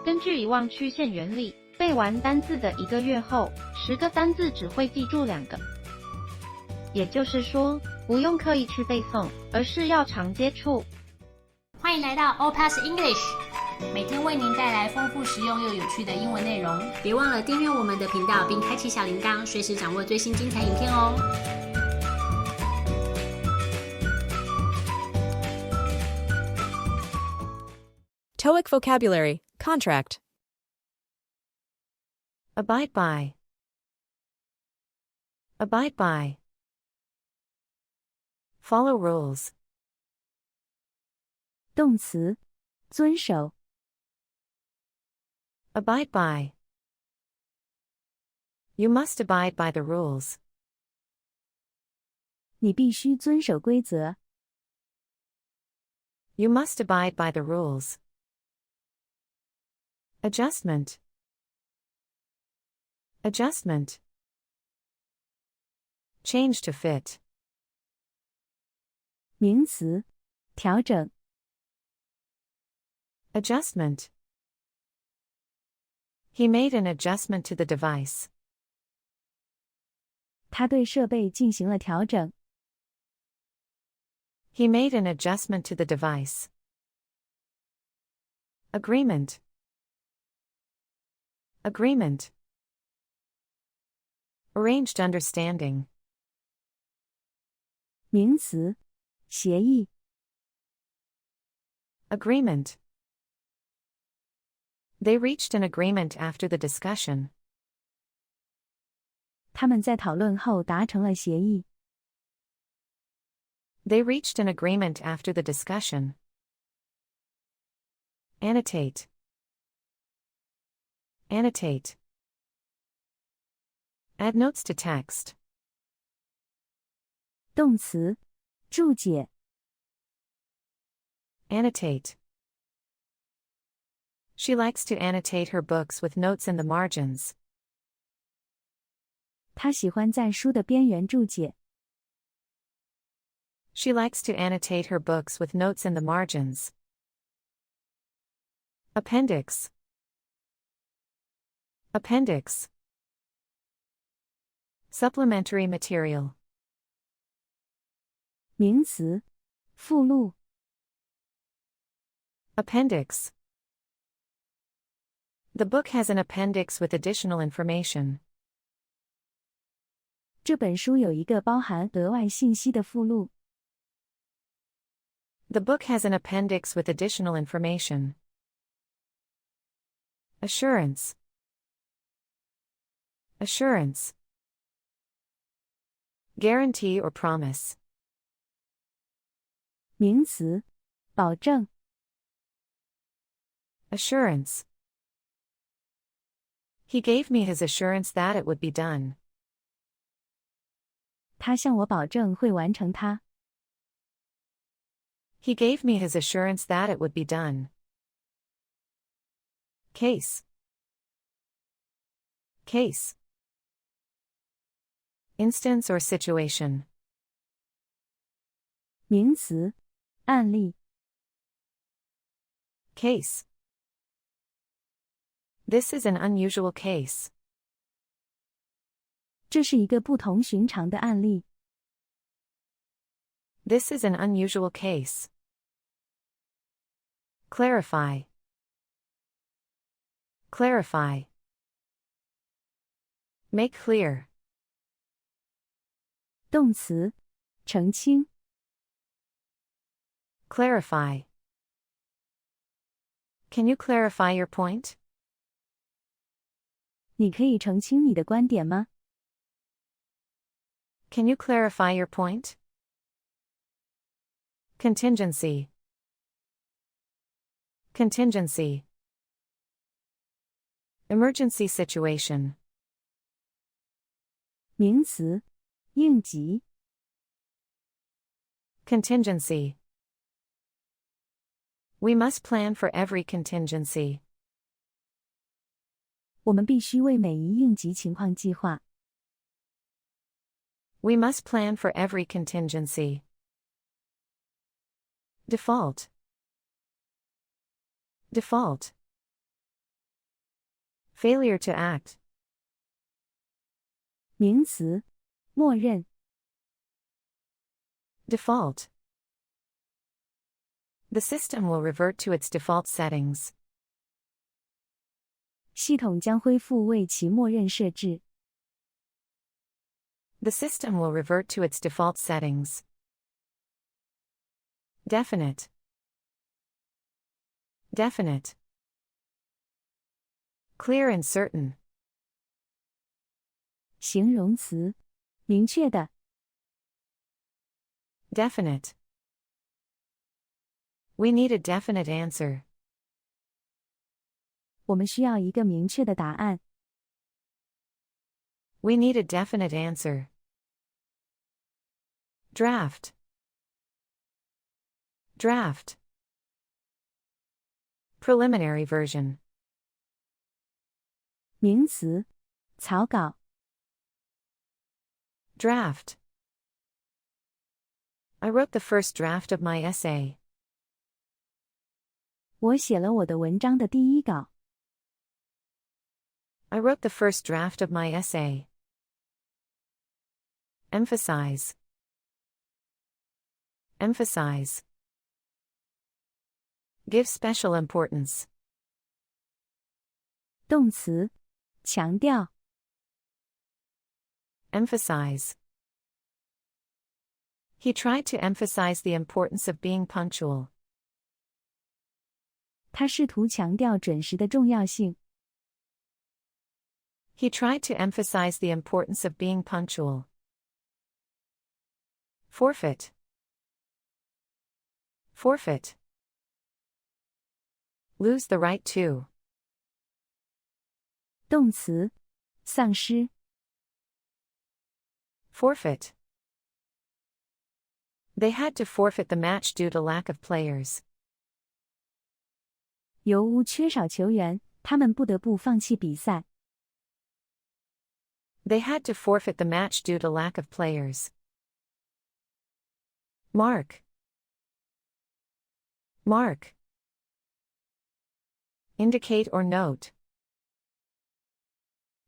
根据遗忘曲线原理，背完单字的1个月后，10个单字只会记住2个。也就是说，不用刻意去背诵，而是要常接触。欢迎来到 OPassEnglish， 每天为您带来丰富实用又有趣的英文内容。别忘了订阅我们的频道，并开启小铃铛，随时掌握最新精彩影片哦。TOEIC Vocabulary, Contract. Abide by. Abide by. Follow rules. 动词，遵守。Abide by. You must abide by the rules. 你必须遵守规则。You must abide by the rules. Adjustment. Adjustment. Change to fit. 名词，调整。Adjustment. He made an adjustment to the device. 他对设备进行了调整。He made an adjustment to the device. Agreement. Agreement. Arranged understanding. 名词，协议。Agreement. They reached an agreement after the discussion. 他们在讨论后达成了协议。They reached an agreement after the discussion. Annotate. Annotate. Add notes to text. 动词，注解。Annotate. She likes to annotate her books with notes in the margins. 她喜欢在书的边缘注解。She likes to annotate her books with notes in the margins. Appendix. Appendix. Supplementary material. 名词，附录。Appendix. The book has an appendix with additional information. 这本书有一个包含额外信息的附录。The book has an appendix with additional information. Assurance. Assurance. Guarantee or promise. 名词，保证。Assurance. He gave me his assurance that it would be done. 他向我保证会完成它。He gave me his assurance that it would be done. Case. Case. Instance or situation. 名词，案例。Case. This is an unusual case. 这是一个不同寻常的案例。This is an unusual case. Clarify. Clarify. Make clear. 动词，澄清。Clarify. Can you clarify your point? 你可以澄清你的观点吗？ Can you clarify your point? Contingency. Contingency. Emergency situation. 名词，应急。Contingency. We must plan for every contingency. 我们必须为每一应急情况计划。We must plan for every contingency. Default. Default. Failure to act. 名词，默认。Default. The system will revert to its default settings. 系统将恢复为其默认设置。The system will revert to its default settings. Definite. Definite. Clear and certain. 形容词，明确的。Definite. We need a definite answer. 我们需要一个明确的答案。We need a definite answer. Draft. Draft. Preliminary version. 名词，草稿。Draft. I wrote the first draft of my essay. 我写了我的文章的第一稿。I wrote the first draft of my essay. Emphasize. Emphasize. Give special importance. 动词，强调。Emphasize. He tried to emphasize the importance of being punctual. 他试图强调准时的重要性。He tried to emphasize the importance of being punctual. Forfeit. Forfeit. Lose the right to. 动词，丧失。Forfeit. They had to forfeit the match due to lack of players. 由于缺少球员，他们不得不放弃比赛。They had to forfeit the match due to lack of players. Mark. Mark. Indicate or note.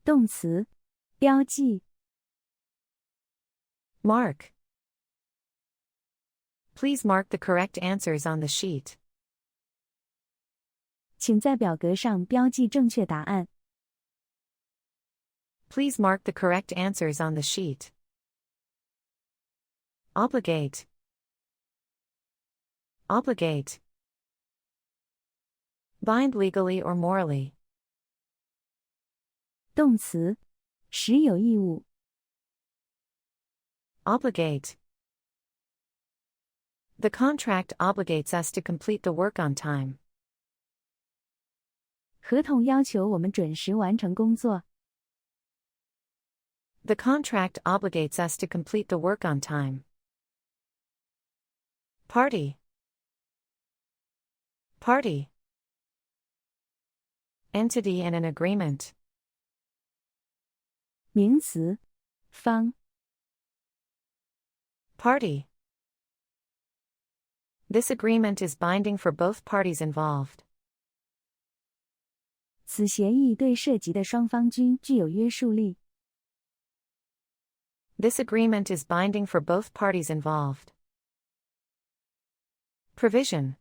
动词，标记。Mark. Please mark the correct answers on the sheet. 请在表格上标记正确答案。Please mark the correct answers on the sheet. Obligate. Obligate. Bind legally or morally. 动词，使有义务。Obligate. The contract obligates us to complete the work on time. 合同要求我们准时完成工作。The contract obligates us to complete the work on time. Party. Party. Entity and an agreement. 名词，方。Party. This agreement is binding for both parties involved. 此协议对涉及的双方均具有约束力。This agreement is binding for both parties involved. Provision.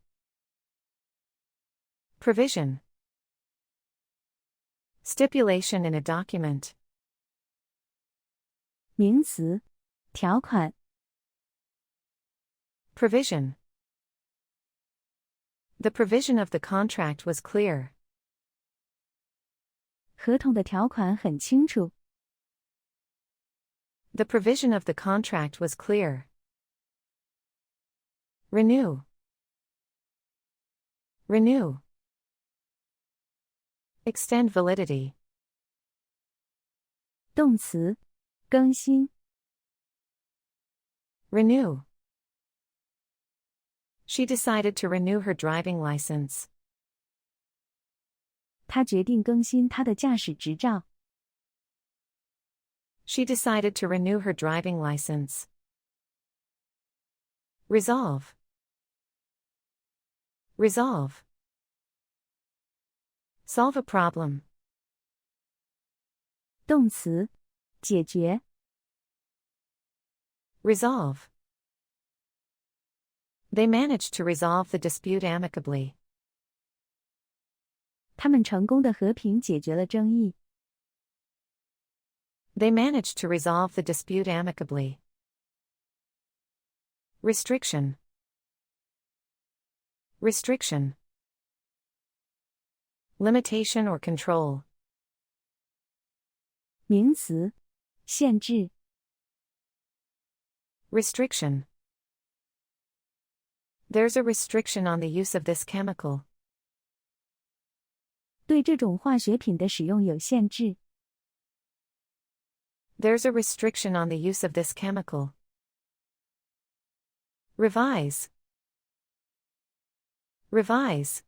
Provision. Stipulation in a document. 名词，条款。Provision. The provision of the contract was clear. 合同的条款很清楚。The provision of the contract was clear. Renew. Renew. Extend validity. 动词，更新。Renew. She decided to renew her driving license. 他决定更新他的驾驶执照。She decided to renew her driving license. Resolve. Resolve. Solve a problem. 动词，解决。Resolve. They managed to resolve the dispute amicably. 他们成功地和平解决了争议。They managed to resolve the dispute amicably. Restriction. Restriction. Limitation or control. 名词，限制。Restriction. There's a restriction on the use of this chemical. 对这种化学品的使用有限制。There's a restriction on the use of this chemical. Revise. Revise.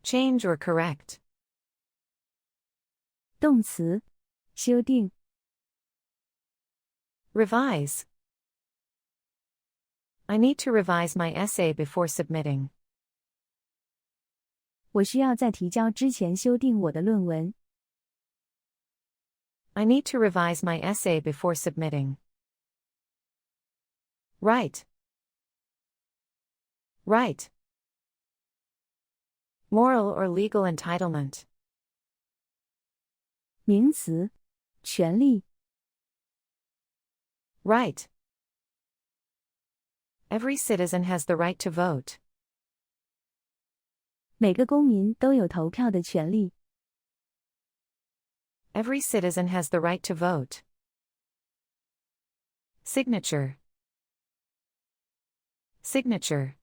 Change or correct. 动词，修订。Revise. I need to revise my essay before submitting. 我需要在提交之前修订我的论文。I need to revise my essay before submitting. Right. Right. Moral or legal entitlement. 名词，权利。Right. Every citizen has the right to vote. 每个公民都有投票的权利。Every citizen has the right to vote. Signature. Signature.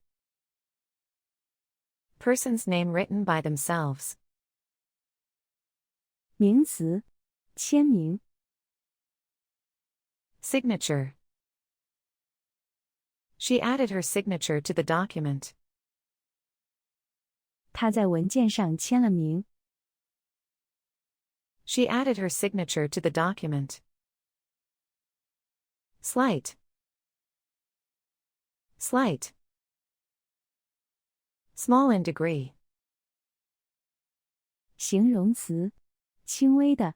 Person's name written by themselves. 名词，签名。Signature. She added her signature to the document. 她在文件上签了名。She added her signature to the document. Slight. Slight. Small in degree. 形容词，轻微的。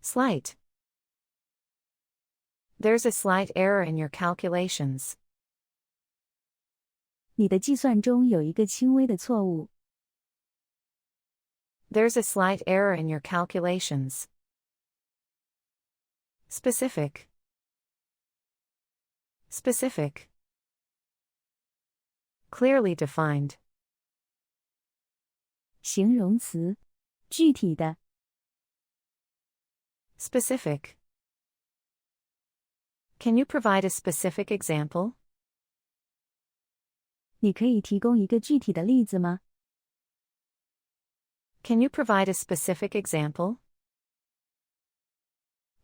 Slight. There's a slight error in your calculations. 你的计算中有一个轻微的错误。There's a slight error in your calculations. Specific. Specific. Clearly defined. 形容词，具体的。Specific. Can you provide a specific example? 你可以提供一个具体的例子吗？ Can you provide a specific example?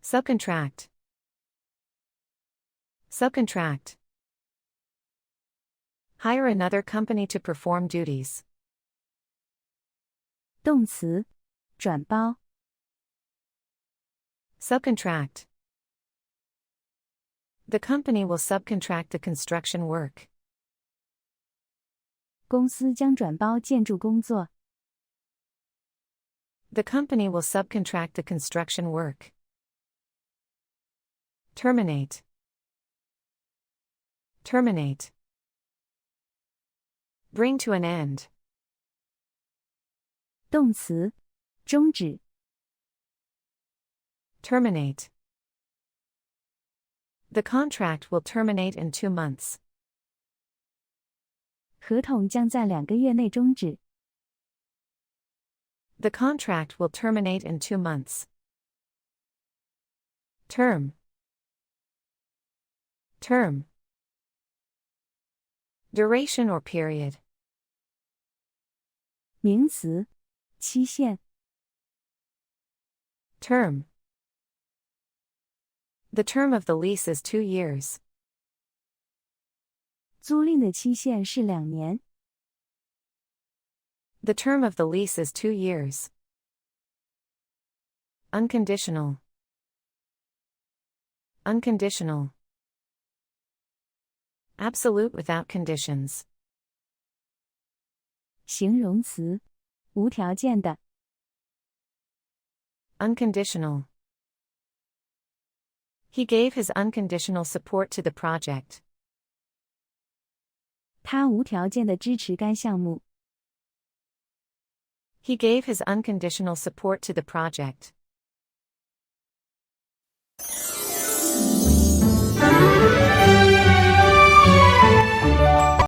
Subcontract. Subcontract. Hire another company to perform duties. 动词，转包。Subcontract. The company will subcontract the construction work. 公司将转包建筑工作。The company will subcontract the construction work. Terminate. Terminate. Bring to an end. 动词，终止。Terminate. The contract will terminate in 2 months. 合同将在2个月内终止。The contract will terminate in 2 months. Term. Term. Duration or period. 名词，期限。Term. The term of the lease is 2 years. 租赁的期限是2年。The term of the lease is 2 years. Unconditional. Unconditional. Absolute without conditions. 形容词，无条件的。Unconditional. He gave his unconditional support to the project. 他无条件的支持该项目。He gave his unconditional support to the project.